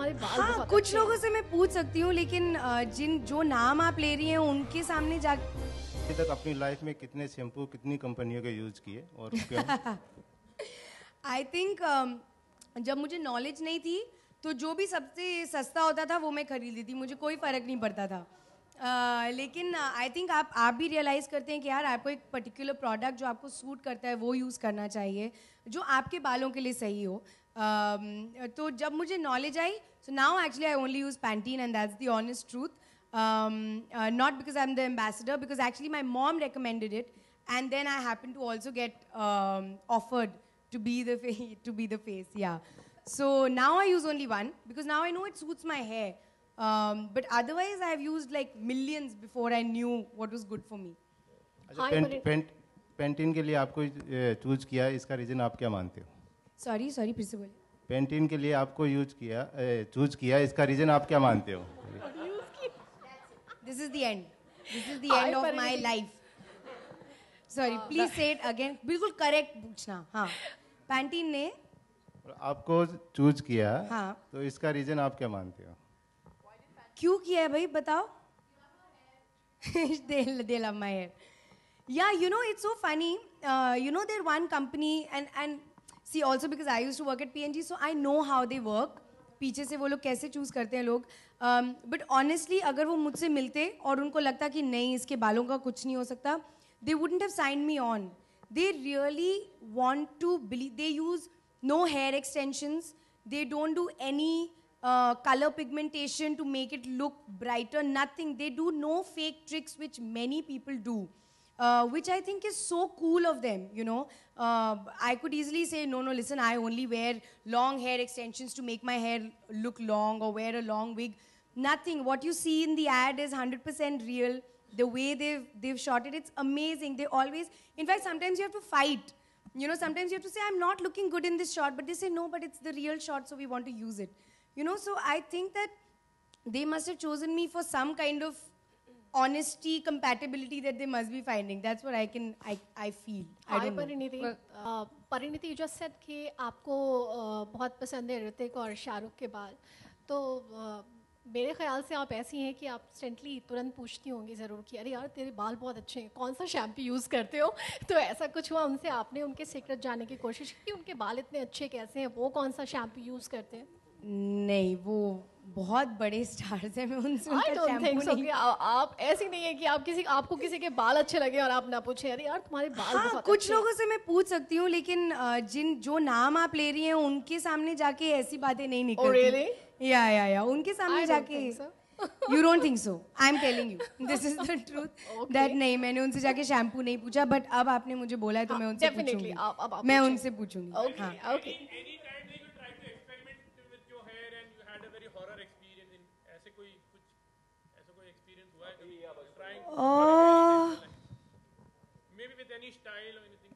तुम्हारे बाल हाँ, बहुत कुछ अच्छे लोगों से मैं पूछ सकती हूँ, लेकिन जो नाम आप ले रही हैं उनके सामने जा अभी तक अपनी लाइफ में कितने शैम्पू कितनी कंपनियों के यूज किए और क्यों? आई थिंक जब मुझे नॉलेज नहीं थी तो जो भी सबसे सस्ता होता था वो मैं खरीदी थी, मुझे कोई फ़र्क नहीं पड़ता था। लेकिन आई थिंक आप भी रियलाइज़ करते हैं कि यार आपको एक पर्टिकुलर प्रोडक्ट जो आपको सूट करता है वो यूज़ करना चाहिए, जो आपके बालों के लिए सही हो। तो जब मुझे knowledge I, so now actually I only use Pantene and that's the honest truth. Not because I'm the ambassador, because actually my mom recommended it, and then I happened to also get offered to be the face. Yeah. So now I use only one because now I know it suits my hair. But otherwise I've used like millions before I knew what was good for me. अच्छा, pentene के लिए आपको choose किया, इसका reason आप क्या मानते हो? Sorry, फिर से बोलिए. पेंटीन के लिए आपको चूज किया, इसका रीजन आप क्या मानते हो? This is the end. This is the end of my life. Sorry, please say it again. बिल्कुल correct पूछना. हाँ. पैंटीन ने आपको चूज किया, हाँ. तो इसका रीजन आप क्या मानते हो? क्यों किया है भाई, बताओ. They love my hair. Yeah, you know, it's so funny. You know, they're one company and see also because I used to work at P&G, so I know how they work. पीछे से वो लोग कैसे choose करते हैं लोग. But honestly अगर वो मुझसे मिलते और उनको लगता कि नहीं इसके बालों का कुछ नहीं हो सकता, they wouldn't have signed me on. They really want to believe. They use no hair extensions. They don't do any color pigmentation to make it look brighter. Nothing. They do no fake tricks which many people do. Which I think is so cool of them, you know. I could easily say, no, listen, I only wear long hair extensions to make my hair look long or wear a long wig. Nothing. What you see in the ad is 100% real. The way they've shot it, it's amazing. They always, in fact, sometimes you have to fight. You know, sometimes you have to say, I'm not looking good in this shot, but they say, no, but it's the real shot, so we want to use it. You know, so I think that they must have chosen me for some kind of honesty, compatibility that they must be finding. That's what I feel. I don't know. Parineeti, you just said कि आपको बहुत पसंद है ऋतिक और शाहरुख के बाल, तो मेरे ख्याल से आप ऐसी हैं कि आप इंस्टेंटली तुरंत पूछती होंगी ज़रूर कि अरे यार तेरे बाल बहुत अच्छे हैं, कौन सा शैम्पू यूज़ करते हो. तो ऐसा कुछ हुआ उनसे, आपने उनके सीक्रेट जानने की कोशिश की, उनके बाल इतने अच्छे कैसे हैं, वो कौन सा शैम्पू यूज़ करते हैं? नहीं, वो बहुत बड़े स्टार्स हैं, मैं उनसे उनका शैम्पू नहीं. आप ऐसी नहीं है कि आपको किसी के बाल अच्छे लगे और आप ना पूछे अरे यार तुम्हारे बाल हाँ, बहुत कुछ अच्छे लोगों से मैं पूछ सकती हूँ, लेकिन जो नाम आप ले रही हैं उनके सामने जाके ऐसी बातें नहीं निकलती. Oh, really? या उनके सामने जाके. You don't think so? I'm telling you. This is the truth. Okay. That नहीं, मैंने उनसे जाके शैम्पू नहीं पूछा, बट अब आपने मुझे बोला है तो मैं उनसे Definitely. पूछूंगी. मैं उनसे पूछूंगी. Okay, okay. Maybe with any style or anything.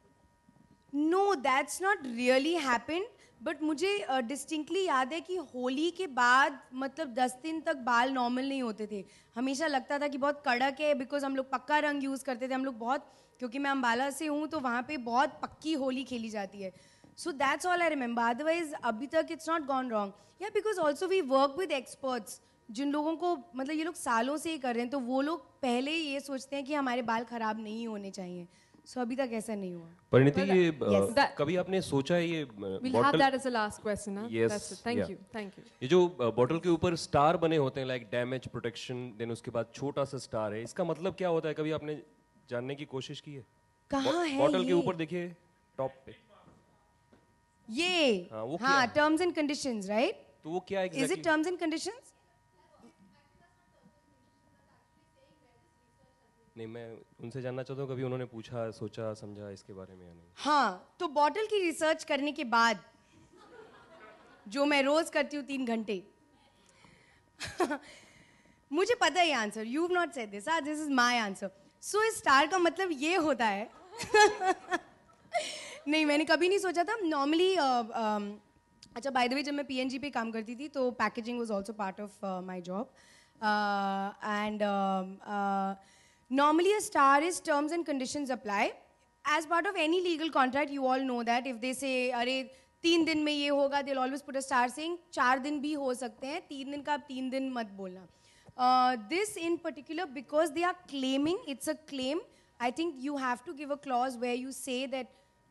No, that's not really happened. But मुझे डिस्टिंक्टली याद है कि होली के बाद मतलब 10 दिन तक बाल नॉर्मल नहीं होते थे. हमेशा लगता था कि बहुत कड़क है, बिकॉज हम लोग पक्का रंग यूज़ करते थे. हम लोग बहुत, क्योंकि मैं अम्बाला से हूँ तो वहाँ पे बहुत पक्की होली खेली जाती है. So that's all I remember. Otherwise अभी तक इट्स नॉट गॉन रॉन्ग. या because also we work with experts, जिन लोगों को मतलब ये लोग सालों से ही कर रहे हैं, तो वो लोग पहले ही ये सोचते हैं कि हमारे बाल खराब नहीं होने चाहिए. सो अभी तक ऐसा नहीं हुआ. परिणीति, ये कभी आपने सोचा ये We'll have that as the last question, huh? Yes, that's it. Thank you. ये जो बॉटल के ऊपर स्टार बने होते हैं, लाइक डैमेज प्रोटेक्शन, देन उसके बाद छोटा सा स्टार है, इसका मतलब क्या होता है? कभी आपने जानने की कोशिश की है? कहाँ है बॉटल ये? के ऊपर देखिए टॉप पे ये. हाँ, टर्म्स एंड कंडीशंस, राइट? तो वो क्या exactly? Is it terms and conditions? नहीं, मैं उनसे जानना चाहता हूँ कभी उन्होंने पूछा, सोचा, समझा इसके बारे में या नहीं? हाँ, तो बॉटल की रिसर्च करने के बाद, जो मैं रोज करती हूँ 3 घंटे, मुझे पता है answer. You have not said this, this is my answer. So इस स्टार का मतलब ये होता है. नहीं, मैंने कभी नहीं सोचा था. नॉर्मली अच्छा, बाय द वे, जब मैं पीएनजी पे काम करती थी तो packaging was also part of my job. And normally a star is terms and conditions apply as part of any legal contract. You all know that if they say अरे 3 दिन में ये होगा, they'll always put a star saying 4 दिन भी हो सकते हैं, 3 दिन का आप 3 दिन मत बोलना. This in particular, because they are claiming, it's a claim, I think you have to give a clause where you say that,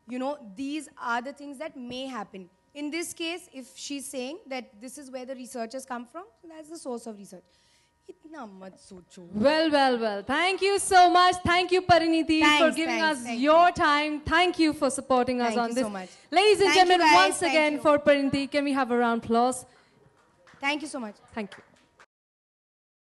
you know, these are the things that may happen. In this case, if she's saying that this is where the research has come from, that's the source of research. इतना मत सोचो. Well, well, well. Thank you so much. Thank you, Pariniti, for giving us your time. Thank you for supporting us on this. Thank you so much. Ladies and Thank you, gentlemen, guys. once Thank again you. for Pariniti, can we have a round of applause? Thank you so much. Thank you.